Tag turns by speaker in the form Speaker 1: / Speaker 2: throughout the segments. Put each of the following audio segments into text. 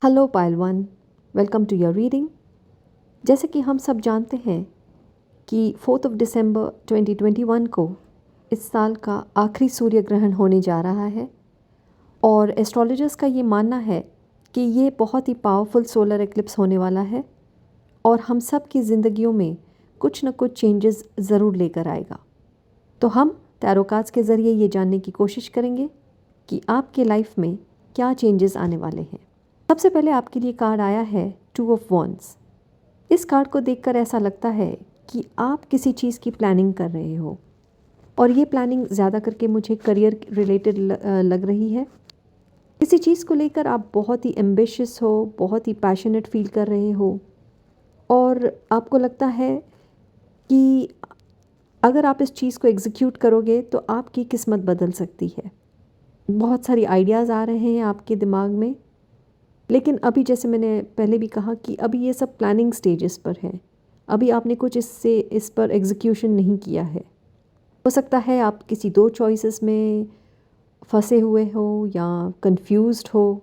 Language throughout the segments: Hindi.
Speaker 1: Hello pile one, welcome to your reading. जैसे कि हम सब जानते हैं कि 4 दिसंबर 2021 को इस साल का आखिरी सूर्य ग्रहण होने जा रहा है और एस्ट्रोलॉजर्स का ये मानना है कि ये बहुत ही पावरफुल सोलर एक्लिप्स होने वाला है और हम सब की ज़िंदगियों में कुछ न कुछ चेंजेस ज़रूर लेकर आएगा। तो हम टैरो कार्ड्स के ज़रिए ये जानने की कोशिश करेंगे कि आपके लाइफ में क्या चेंजेस आने वाले हैं। सबसे पहले आपके लिए कार्ड आया है 2 ऑफ वॉन्ड्स। इस कार्ड को देखकर ऐसा लगता है कि आप किसी चीज़ की प्लानिंग कर रहे हो और ये प्लानिंग ज़्यादा करके मुझे करियर रिलेटेड लग रही है। किसी चीज़ को लेकर आप बहुत ही एम्बिशियस हो, बहुत ही पैशनेट फील कर रहे हो और आपको लगता है कि अगर आप इस चीज़ को एग्जीक्यूट करोगे तो आपकी किस्मत बदल सकती है। बहुत सारी आइडियाज़ आ रहे हैं आपके दिमाग में, लेकिन अभी जैसे मैंने पहले भी कहा कि अभी ये सब प्लानिंग स्टेजेस पर है। अभी आपने कुछ इस पर एग्जीक्यूशन नहीं किया है। हो सकता है आप किसी दो चॉइसेस में फंसे हुए हो या कंफ्यूज्ड हो।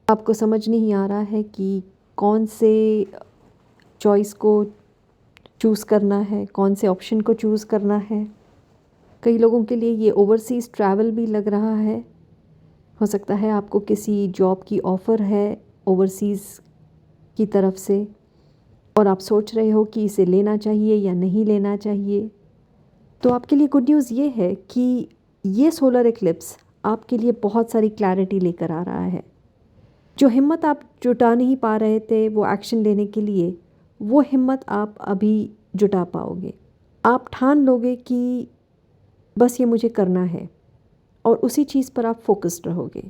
Speaker 1: आपको समझ नहीं आ रहा है कि कौन से चॉइस को चूज़ करना है, कौन से ऑप्शन को चूज़ करना है। कई लोगों के लिए ये ओवरसीज़ ट्रैवल भी लग रहा है। हो सकता है आपको किसी जॉब की ऑफ़र है ओवरसीज़ की तरफ से और आप सोच रहे हो कि इसे लेना चाहिए या नहीं लेना चाहिए। तो आपके लिए गुड न्यूज़ ये है कि ये सोलर एक्लिप्स आपके लिए बहुत सारी क्लैरिटी लेकर आ रहा है। जो हिम्मत आप जुटा नहीं पा रहे थे वो एक्शन लेने के लिए, वो हिम्मत आप अभी जुटा पाओगे। आप ठान लोगे कि बस ये मुझे करना है और उसी चीज़ पर आप फोकस्ड रहोगे।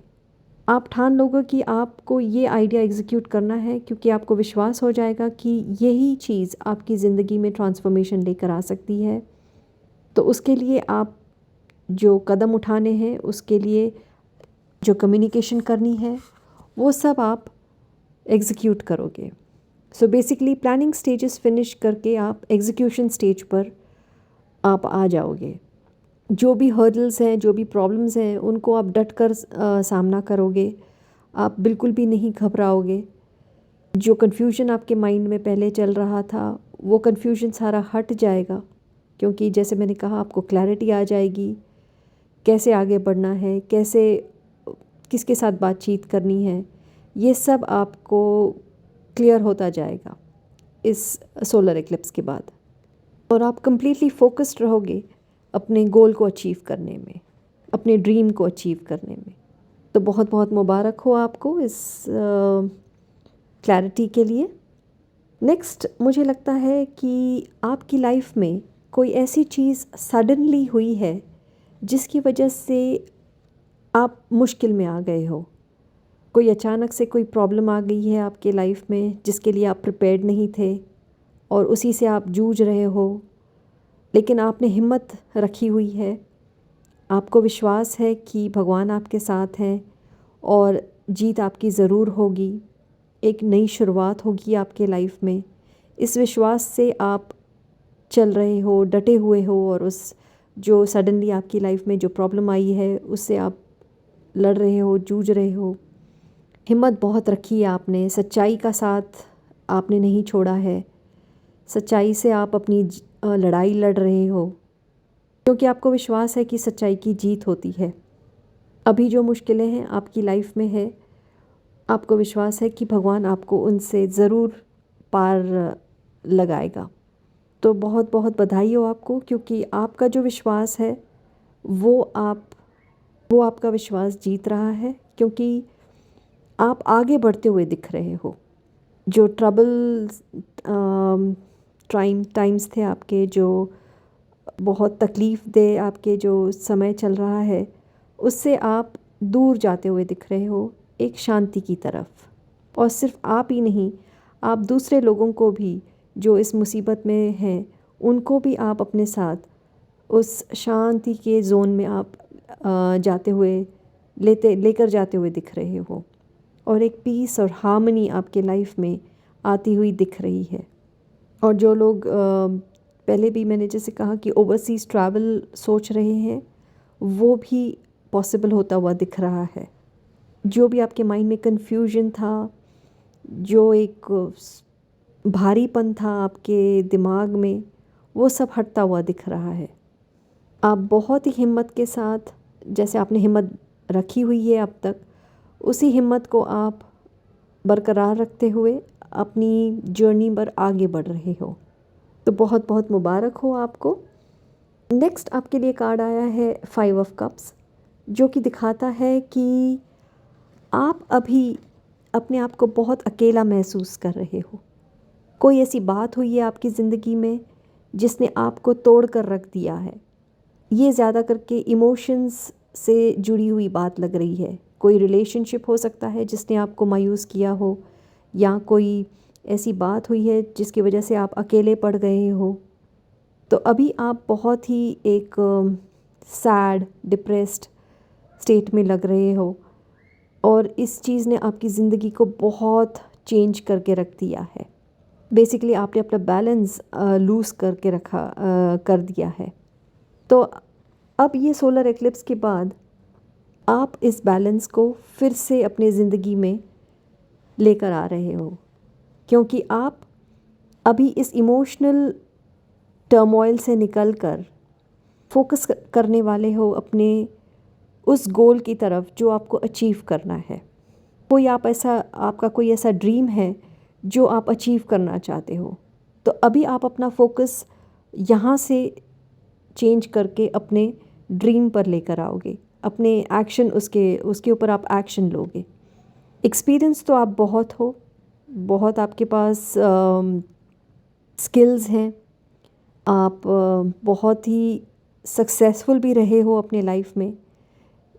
Speaker 1: आप ठान लोगे कि आपको ये आइडिया एग्जीक्यूट करना है क्योंकि आपको विश्वास हो जाएगा कि यही चीज़ आपकी ज़िंदगी में ट्रांसफॉर्मेशन लेकर आ सकती है। तो उसके लिए आप जो कदम उठाने हैं, उसके लिए जो कम्युनिकेशन करनी है, वो सब आप एग्जीक्यूट करोगे। So basically planning stages finish करके आप एग्जीक्यूशन स्टेज पर आप आ जाओगे। जो भी हर्डल्स हैं, जो भी प्रॉब्लम्स हैं, उनको आप डट कर सामना करोगे। आप बिल्कुल भी नहीं घबराओगे। जो कन्फ्यूजन आपके माइंड में पहले चल रहा था, वो कन्फ्यूजन सारा हट जाएगा क्योंकि जैसे मैंने कहा आपको क्लैरिटी आ जाएगी। कैसे आगे बढ़ना है, कैसे किसके साथ बातचीत करनी है, ये सब आपको क्लियर होता जाएगा इस सोलर एक्लिप्स के बाद और आप कंप्लीटली फोकस्ड रहोगे अपने गोल को अचीव करने में, अपने ड्रीम को अचीव करने में। तो बहुत बहुत मुबारक हो आपको इस क्लैरिटी के लिए। नेक्स्ट मुझे लगता है कि आपकी लाइफ में कोई ऐसी चीज़ सडनली हुई है जिसकी वजह से आप मुश्किल में आ गए हो। कोई अचानक से कोई प्रॉब्लम आ गई है आपके लाइफ में जिसके लिए आप प्रिपेयर्ड नहीं थे और उसी से आप जूझ रहे हो, लेकिन आपने हिम्मत रखी हुई है। आपको विश्वास है कि भगवान आपके साथ हैं और जीत आपकी ज़रूर होगी। एक नई शुरुआत होगी आपके लाइफ में। इस विश्वास से आप चल रहे हो, डटे हुए हो और उस जो सडनली आपकी लाइफ में जो प्रॉब्लम आई है उससे आप लड़ रहे हो, जूझ रहे हो। हिम्मत बहुत रखी है आपने, सच्चाई का साथ आपने नहीं छोड़ा है। सच्चाई से आप अपनी लड़ाई लड़ रहे हो क्योंकि आपको विश्वास है कि सच्चाई की जीत होती है। अभी जो मुश्किलें हैं आपकी लाइफ में है, आपको विश्वास है कि भगवान आपको उनसे ज़रूर पार लगाएगा। तो बहुत बहुत बधाई हो आपको क्योंकि आपका जो विश्वास है वो आपका विश्वास जीत रहा है क्योंकि आप आगे बढ़ते हुए दिख रहे हो। जो ट्रबल टाइम्स थे आपके, जो बहुत तकलीफ़ दे आपके जो समय चल रहा है, उससे आप दूर जाते हुए दिख रहे हो एक शांति की तरफ। और सिर्फ आप ही नहीं, आप दूसरे लोगों को भी जो इस मुसीबत में हैं उनको भी आप अपने साथ उस शांति के ज़ोन में आप जाते हुए लेकर जाते हुए दिख रहे हो और एक पीस और हार्मनी आपके लाइफ में आती हुई दिख रही है। और जो लोग पहले भी मैंने जैसे कहा कि ओवरसीज़ ट्रैवल सोच रहे हैं, वो भी पॉसिबल होता हुआ दिख रहा है। जो भी आपके माइंड में कन्फ्यूजन था, जो एक भारीपन था आपके दिमाग में, वो सब हटता हुआ दिख रहा है। आप बहुत ही हिम्मत के साथ, जैसे आपने हिम्मत रखी हुई है अब तक, उसी हिम्मत को आप बरकरार रखते हुए अपनी जर्नी पर आगे बढ़ रहे हो। तो बहुत बहुत मुबारक हो आपको। नेक्स्ट आपके लिए कार्ड आया है 5 ऑफ कप्स, जो कि दिखाता है कि आप अभी अपने आप को बहुत अकेला महसूस कर रहे हो। कोई ऐसी बात हुई है आपकी ज़िंदगी में जिसने आपको तोड़ कर रख दिया है। ये ज़्यादा करके इमोशंस से जुड़ी हुई बात लग रही है। कोई रिलेशनशिप हो सकता है जिसने आपको मायूस किया हो, या कोई ऐसी बात हुई है जिसकी वजह से आप अकेले पड़ गए हो। तो अभी आप बहुत ही एक सैड, डिप्रेस्ड स्टेट में लग रहे हो, और इस चीज़ ने आपकी ज़िंदगी को बहुत चेंज करके रख दिया है। बेसिकली आपने अपना बैलेंस लूज़ करके कर दिया है। तो अब ये सोलर एक्लिप्स के बाद आप इस बैलेंस को फिर से अपनी ज़िंदगी में लेकर आ रहे हो, क्योंकि आप अभी इस इमोशनल टर्मोइल से निकलकर फोकस करने वाले हो अपने उस गोल की तरफ जो आपको अचीव करना है। आपका कोई ऐसा ड्रीम है जो आप अचीव करना चाहते हो। तो अभी आप अपना फोकस यहाँ से चेंज करके अपने ड्रीम पर लेकर आओगे, अपने एक्शन उसके ऊपर आप एक्शन लोगे। एक्सपीरियंस तो आप बहुत हो, बहुत आपके पास स्किल्स हैं, आप बहुत ही सक्सेसफुल भी रहे हो अपने लाइफ में,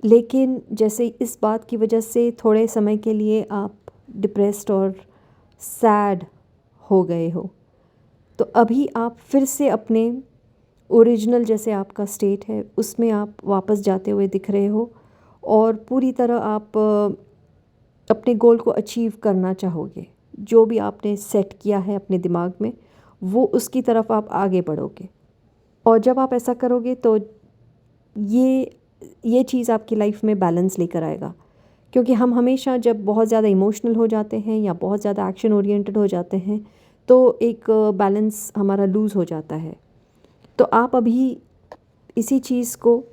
Speaker 1: लेकिन जैसे इस बात की वजह से थोड़े समय के लिए आप डिप्रेस्ड और सैड हो गए हो। तो अभी आप फिर से अपने ओरिजिनल जैसे आपका स्टेट है उसमें आप वापस जाते हुए दिख रहे हो, और पूरी तरह आप अपने गोल को अचीव करना चाहोगे। जो भी आपने सेट किया है अपने दिमाग में, वो उसकी तरफ आप आगे बढ़ोगे। और जब आप ऐसा करोगे तो ये चीज़ आपकी लाइफ में बैलेंस लेकर आएगा। क्योंकि हम हमेशा जब बहुत ज़्यादा इमोशनल हो जाते हैं या बहुत ज़्यादा एक्शन ओरिएंटेड हो जाते हैं, तो एक बैलेंस हमारा लूज़ हो जाता है। तो आप अभी इसी चीज़ को,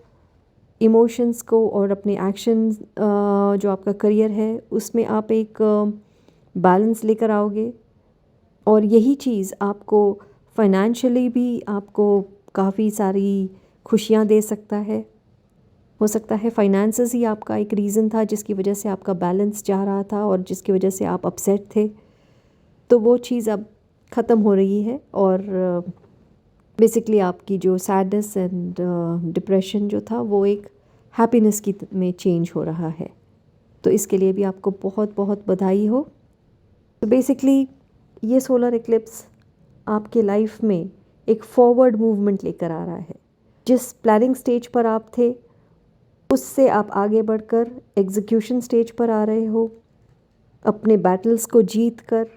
Speaker 1: इमोशंस को और अपने एक्शंस, जो आपका करियर है उसमें आप एक बैलेंस लेकर आओगे, और यही चीज़ आपको फाइनेंशियली भी आपको काफ़ी सारी खुशियाँ दे सकता है। हो सकता है फाइनेंसेस ही आपका एक रीज़न था जिसकी वजह से आपका बैलेंस जा रहा था और जिसकी वजह से आप अपसेट थे। तो वो चीज़ अब ख़त्म हो रही है, और बेसिकली आपकी जो सैडनेस एंड डिप्रेशन जो था वो एक हैप्पीनेस की में चेंज हो रहा है। तो इसके लिए भी आपको बहुत बहुत बधाई हो। तो बेसिकली ये सोलर इक्लिप्स आपके लाइफ में एक फॉरवर्ड मूवमेंट लेकर आ रहा है। जिस प्लानिंग स्टेज पर आप थे उससे आप आगे बढ़कर एग्जीक्यूशन स्टेज पर आ रहे हो। अपने बैटल्स को जीत कर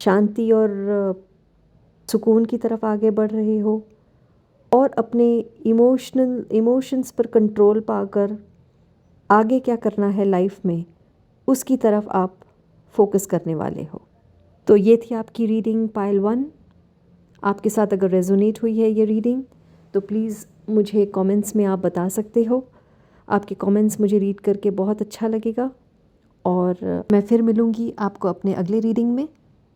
Speaker 1: शांति और सुकून की तरफ आगे बढ़ रहे हो, और अपने इमोशंस पर कंट्रोल पाकर आगे क्या करना है लाइफ में उसकी तरफ आप फोकस करने वाले हो। तो ये थी आपकी रीडिंग पाइल 1। आपके साथ अगर रेजोनेट हुई है ये रीडिंग तो प्लीज़ मुझे कमेंट्स में आप बता सकते हो। आपके कमेंट्स मुझे रीड करके बहुत अच्छा लगेगा, और मैं फिर मिलूँगी आपको अपने अगले रीडिंग में।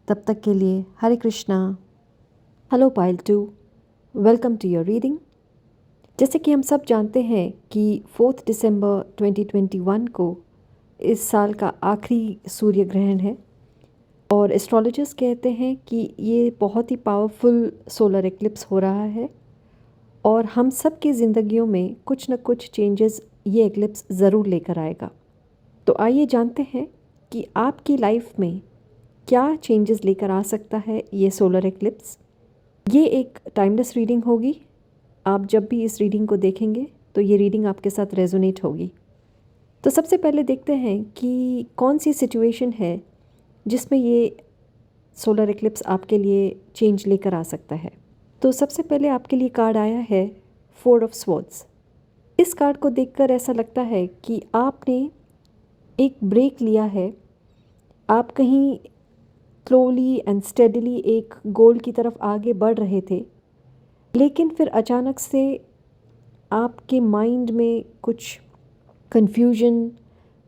Speaker 1: तब तक के लिए Hare Krishna. Hello pile 2, welcome to your reading. जैसे कि हम सब जानते हैं कि 4 दिसंबर 2021 को इस साल का आखिरी सूर्य ग्रहण है, और एस्ट्रोलॉजर्स कहते हैं कि ये बहुत ही पावरफुल सोलर एक्लिप्स हो रहा है, और हम सब की ज़िंदगियों में कुछ न कुछ चेंजेस ये एक्लिप्स ज़रूर लेकर आएगा। तो आइए जानते हैं कि आपकी लाइफ में क्या चेंजेस लेकर आ सकता है ये सोलर एक्लिप्स। ये एक टाइमलेस रीडिंग होगी। आप जब भी इस रीडिंग को देखेंगे तो ये रीडिंग आपके साथ रेजोनेट होगी। तो सबसे पहले देखते हैं कि कौन सी सिचुएशन है जिसमें ये सोलर एक्लिप्स आपके लिए चेंज लेकर आ सकता है। तो सबसे पहले आपके लिए कार्ड आया है 4 ऑफ स्वॉर्ड्स। इस कार्ड को देखकर ऐसा लगता है कि आपने एक ब्रेक लिया है, आप कहीं स्लोली एंड स्टेडली एक गोल की तरफ आगे बढ़ रहे थे, लेकिन फिर अचानक से आपके माइंड में कुछ कन्फ्यूजन,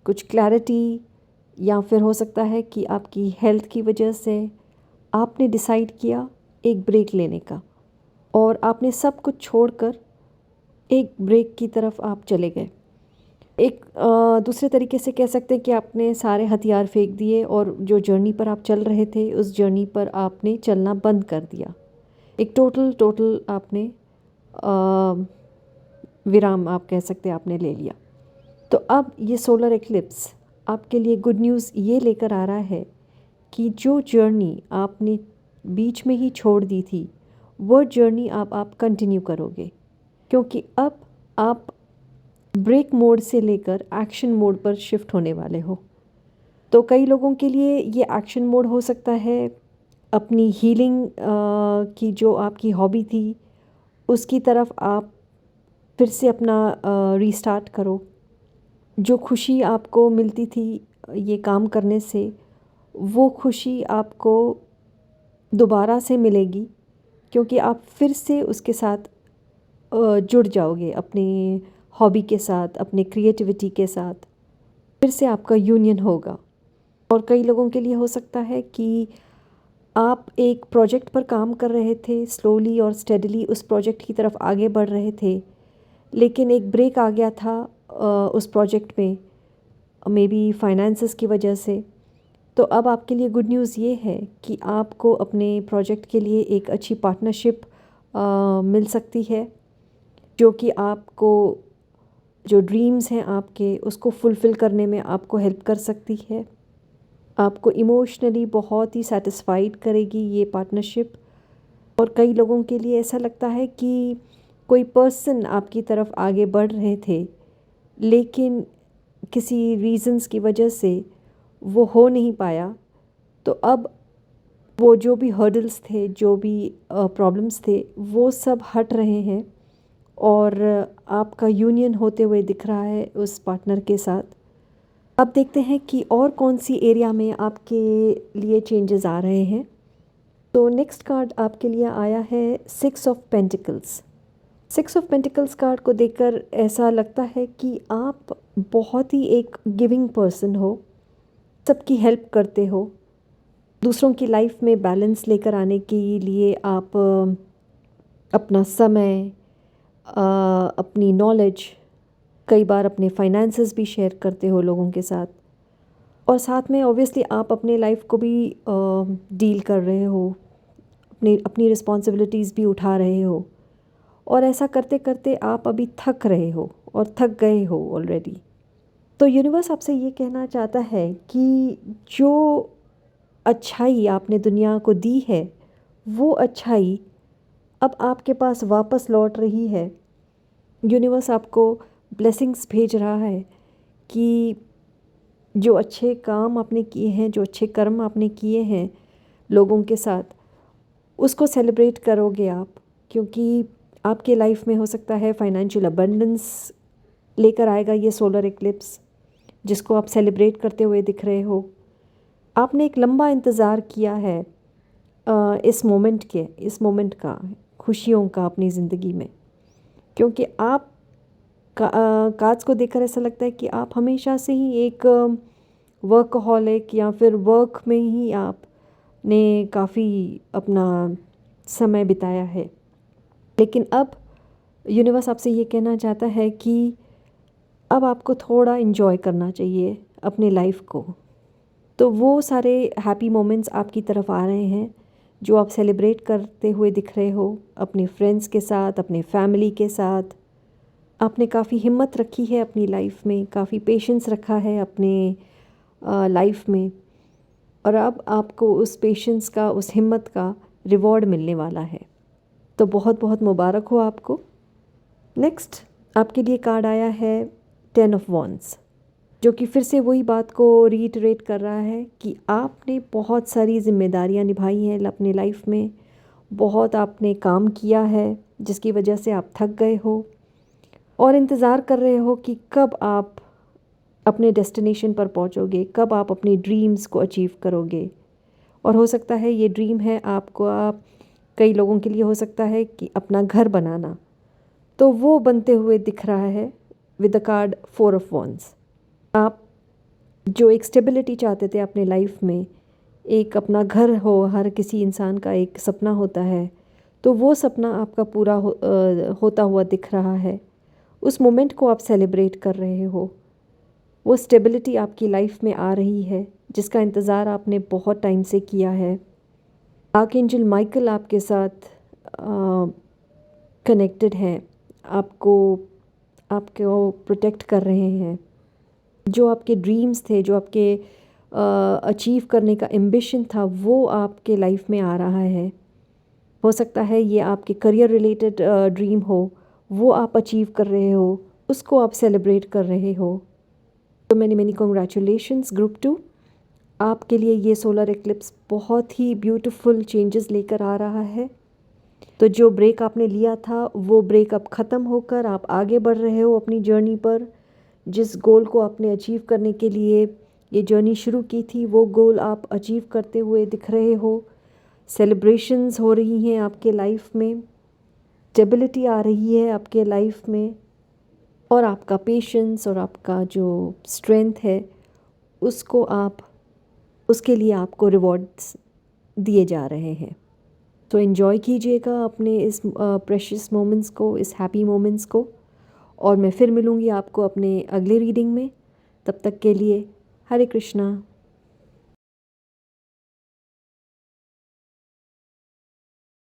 Speaker 1: कुछ क्लैरिटी, या फिर हो सकता है कि आपकी हेल्थ की वजह से आपने डिसाइड किया एक ब्रेक लेने का, और आपने सब कुछ छोड़कर एक ब्रेक की तरफ आप चले गए। एक दूसरे तरीके से कह सकते हैं कि आपने सारे हथियार फेंक दिए और जो जर्नी पर आप चल रहे थे उस जर्नी पर आपने चलना बंद कर दिया। एक टोटल आपने विराम, आप कह सकते हैं, आपने ले लिया। तो अब ये सोलर एक्लिप्स आपके लिए गुड न्यूज़ ये लेकर आ रहा है कि जो जर्नी आपने बीच में ही छोड़ दी थी वो जर्नी आप कंटिन्यू करोगे, क्योंकि अब आप ब्रेक मोड से लेकर एक्शन मोड पर शिफ्ट होने वाले हो। तो कई लोगों के लिए ये एक्शन मोड हो सकता है अपनी हीलिंग की जो आपकी हॉबी थी उसकी तरफ आप फिर से अपना रीस्टार्ट करो। जो खुशी आपको मिलती थी ये काम करने से, वो खुशी आपको दोबारा से मिलेगी, क्योंकि आप फिर से उसके साथ जुड़ जाओगे, अपनी हॉबी के साथ, अपने क्रिएटिविटी के साथ फिर से आपका यूनियन होगा। और कई लोगों के लिए हो सकता है कि आप एक प्रोजेक्ट पर काम कर रहे थे, स्लोली और स्टेडली उस प्रोजेक्ट की तरफ आगे बढ़ रहे थे, लेकिन एक ब्रेक आ गया था उस प्रोजेक्ट में, मे बी फाइनेंसेस की वजह से। तो अब आपके लिए गुड न्यूज़ ये है कि आपको अपने प्रोजेक्ट के लिए एक अच्छी पार्टनरशिप मिल सकती है, जो कि आपको जो ड्रीम्स हैं आपके उसको फुलफ़िल करने में आपको हेल्प कर सकती है। आपको इमोशनली बहुत ही सेटिस्फाइड करेगी ये पार्टनरशिप। और कई लोगों के लिए ऐसा लगता है कि कोई पर्सन आपकी तरफ आगे बढ़ रहे थे, लेकिन किसी रीज़न्स की वजह से वो हो नहीं पाया। तो अब वो जो भी हर्डल्स थे, जो भी प्रॉब्लम्स थे, वो सब हट रहे हैं और आपका यूनियन होते हुए दिख रहा है उस पार्टनर के साथ। अब देखते हैं कि और कौन सी एरिया में आपके लिए चेंजेस आ रहे हैं। तो नेक्स्ट कार्ड आपके लिए आया है 6 of pentacles. 6 of pentacles card को देखकर ऐसा लगता है कि आप बहुत ही एक गिविंग पर्सन हो, सबकी हेल्प करते हो, दूसरों की लाइफ में बैलेंस लेकर आने के लिए आप अपना समय, अपनी नॉलेज, कई बार अपने फाइनेंसेस भी शेयर करते हो लोगों के साथ, और साथ में ऑब्वियसली आप अपने लाइफ को भी डील कर रहे हो, अपनी रिस्पॉन्सिबिलिटीज़ भी उठा रहे हो, और ऐसा करते करते आप अभी थक रहे हो और थक गए हो ऑलरेडी। तो यूनिवर्स आपसे ये कहना चाहता है कि जो अच्छाई आपने दुनिया को दी है वो अच्छाई अब आपके पास वापस लौट रही है। यूनिवर्स आपको ब्लेसिंग्स भेज रहा है कि जो अच्छे काम आपने किए हैं, जो अच्छे कर्म आपने किए हैं लोगों के साथ, उसको सेलिब्रेट करोगे आप, क्योंकि आपके लाइफ में हो सकता है फाइनेंशियल अबंडेंस लेकर आएगा ये सोलर इक्लिप्स, जिसको आप सेलिब्रेट करते हुए दिख रहे हो। आपने एक लंबा इंतज़ार किया है इस मोमेंट का, खुशियों का अपनी ज़िंदगी में, क्योंकि आप कार्ड्स को देखकर ऐसा लगता है कि आप हमेशा से ही एक वर्कहॉलिक या फिर वर्क में ही आपने काफ़ी अपना समय बिताया है। लेकिन अब यूनिवर्स आपसे ये कहना चाहता है कि अब आपको थोड़ा इन्जॉय करना चाहिए अपने लाइफ को। तो वो सारे हैप्पी मोमेंट्स आपकी तरफ आ रहे हैं जो आप सेलिब्रेट करते हुए दिख रहे हो अपने फ्रेंड्स के साथ, अपने फैमिली के साथ। आपने काफ़ी हिम्मत रखी है अपनी लाइफ में, काफ़ी पेशेंस रखा है अपने लाइफ में, और अब आपको उस पेशेंस का, उस हिम्मत का रिवॉर्ड मिलने वाला है। तो बहुत बहुत मुबारक हो आपको। नेक्स्ट आपके लिए कार्ड आया है 10 ऑफ वॉन्ड्स, जो कि फिर से वही बात को रीइटरेट कर रहा है कि आपने बहुत सारी जिम्मेदारियां निभाई हैं अपने लाइफ में, बहुत आपने काम किया है जिसकी वजह से आप थक गए हो और इंतज़ार कर रहे हो कि कब आप अपने डेस्टिनेशन पर पहुंचोगे, कब आप अपनी ड्रीम्स को अचीव करोगे। और हो सकता है ये ड्रीम है आपको, कई लोगों के लिए हो सकता है कि अपना घर बनाना, तो वो बनते हुए दिख रहा है with the card 4 of wands. आप जो एक स्टेबिलिटी चाहते थे अपने लाइफ में, एक अपना घर हो, हर किसी इंसान का एक सपना होता है, तो वो सपना आपका पूरा होता हुआ दिख रहा है। उस मोमेंट को आप सेलिब्रेट कर रहे हो। वो स्टेबिलिटी आपकी लाइफ में आ रही है जिसका इंतज़ार आपने बहुत टाइम से किया है। आर्कएंजल माइकल आपके साथ कनेक्टेड हैं, आपको प्रोटेक्ट कर रहे हैं। जो आपके ड्रीम्स थे, जो आपके अचीव करने का एम्बिशन था, वो आपके लाइफ में आ रहा है। हो सकता है ये आपके करियर रिलेटेड ड्रीम हो, वो आप अचीव कर रहे हो, उसको आप सेलिब्रेट कर रहे हो। तो मैनी कॉन्ग्रेचुलेशंस ग्रुप 2। आपके लिए ये सोलर एक्लिप्स बहुत ही ब्यूटीफुल चेंजेस लेकर आ रहा है। तो जो ब्रेक आपने लिया था वो ब्रेक अब ख़त्म होकर आप आगे बढ़ रहे हो अपनी जर्नी पर। जिस गोल को आपने अचीव करने के लिए ये जर्नी शुरू की थी, वो गोल आप अचीव करते हुए दिख रहे हो। सेलिब्रेशंस हो रही हैं आपके लाइफ में, स्टेबिलिटी आ रही है आपके लाइफ में, और आपका पेशेंस और आपका जो स्ट्रेंथ है उसके लिए आपको रिवॉर्ड्स दिए जा रहे हैं। तो एन्जॉय कीजिएगा अपने इस प्रेशियस मोमेंट्स को, इस हैप्पी मोमेंट्स को। और मैं फिर मिलूँगी आपको अपने अगले रीडिंग में। तब तक के लिए हरे कृष्णा।